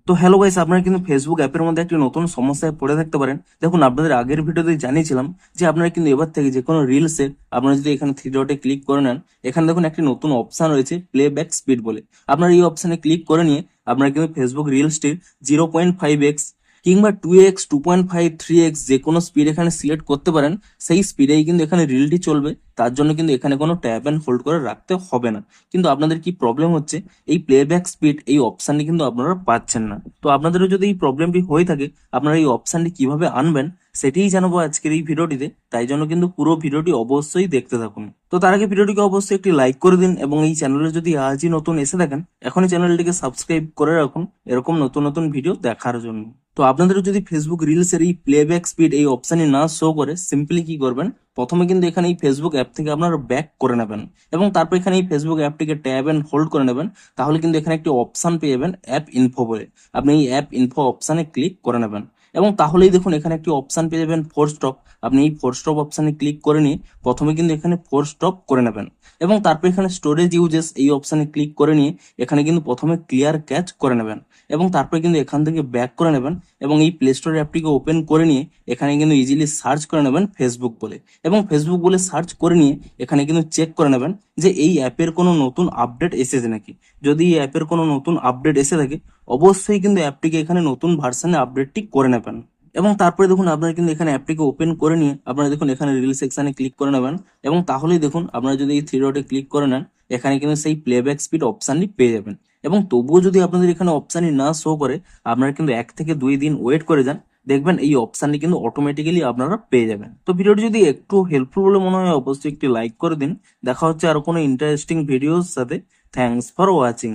তো hello guys, আপনারা কিন্তু ফেসবুক অ্যাপের মধ্যে একটি নতুন সমস্যায় পড়ে থাকতে পারেন। দেখুন, আপনাদের আগের ভিডিওতে জানিয়েছিলাম যে আপনারা কিন্তু এবার থেকে যে কোনো রিলসে আপনারা যদি এখানে থ্রি ডটে ক্লিক করে নেন, এখানে দেখুন একটি নতুন অপশন রয়েছে প্লেব্যাক স্পিড বলে। আপনারা এই অপশনে ক্লিক করে নিয়ে আপনারা কিন্তু ফেসবুক রিলসটির 0.5x কিংবা 2x, 2.5, 3x যে কোনো স্পিড এখানে সিলেক্ট করতে পারেন। সেই স্পিডেই কিন্তু এখানে রিলটি চলবে। তার জন্য কিন্তু এখানে কোনো ট্যাপ অ্যান্ড হোল্ড করে রাখতে হবে না। কিন্তু আপনাদের কি প্রবলেম হচ্ছে, এই প্লেব্যাক স্পিড এই অপশনটি কিন্তু আপনারা পাচ্ছেন না। তো আপনাদেরও যদি এই প্রবলেমটি হয়ে থাকে, আপনারা এই অপশনটি কিভাবে আনবেন সেটাই জানাবো আজকের এই ভিডিওটিতে। তাই জন্য কিন্তু পুরো ভিডিওটি অবশ্যই দেখতে থাকুন। তো তার আগে ভিডিওটিকে অবশ্যই একটি লাইক করে দিন এবং এই চ্যানেলে যদি আজই নতুন এসে থাকেন, এখনই চ্যানেলটিকে সাবস্ক্রাইব করে রাখুন এরকম নতুন নতুন ভিডিও দেখার জন্য। তো আপনাদের যদি ফেসবুক রিলসের এই প্লেব্যাক স্পিড এই অপশনই না শো করে, সিম্পলি কি করবেন, প্রথমে কিন্তু এখানে এই ফেসবুক অ্যাপ থেকে আপনারা ব্যাক করে নেবেন এবং তারপর এখানে এই ফেসবুক অ্যাপটিকে ট্যাব এন্ড হোল্ড করে নেবেন। তাহলে কিন্তু এখানে একটি অপশন পেয়ে যাবেন অ্যাপ ইনফো বলে। আপনি এই অ্যাপ ইনফো অপশনে ক্লিক করে নেবেন এবং তাহলেই দেখুন এখানে একটি অপশন পেয়ে যাবেন ফোর স্টপ। আপনি এই ফোর স্টপ অপশনে ক্লিক করে নিয়ে প্রথমে কিন্তু এখানে ফোর স্টপ করে নেবেন এবং তারপর এখানে স্টোরেজ ইউজেস এই অপশনে ক্লিক করে নিয়ে এখানে কিন্তু প্রথমে ক্লিয়ার ক্যাচ করে নেবেন এবং তারপরে কিন্তু এখান থেকে ব্যাক করে নেবেন এবং এই প্লে স্টোর অ্যাপটিকে ওপেন করে নিয়ে এখানে কিন্তু ইজিলি সার্চ করে নেবেন ফেসবুক বলে এবং ফেসবুক বলে সার্চ করে নিয়ে এখানে কিন্তু চেক করে নেবেন যে এই অ্যাপের কোনো নতুন আপডেট এসেছে নাকি। যদি এই অ্যাপের কোনো নতুন আপডেট এসে থাকে, অবশ্যই কিন্তু অ্যাপটিকে এখানে নতুন ভার্সনে আপডেটটি করে নেবেন এবং তারপরে দেখুন আপনারা কিন্তু এখানে অ্যাপটিকে ওপেন করে নিয়ে আপনারা দেখুন এখানে রিল সেকশনে ক্লিক করে নেবেন এবং তাহলেই দেখুন আপনারা যদি এই থ্রি ডটে ক্লিক করে নেন, এখানে কিন্তু সেই প্লেব্যাক স্পিড অপশনটি পেয়ে যাবেন। এবং তবুও যদি আপনাদের এখানে অপশনই না শো করে, আপনারা কিন্তু 1 থেকে 2 দিন ওয়েট করে যান, দেখবেন এই অপশনটি কিন্তু অটোমেটিক্যালি আপনারা পেয়ে যাবেন। তো ভিডিওটি যদি একটু হেল্পফুল বলে মনে হয়, অবশ্যই একটি লাইক করে দিন। দেখা হচ্ছে আরো কোনো ইন্টারেস্টিং ভিডিওর সাথে। Thanks for watching.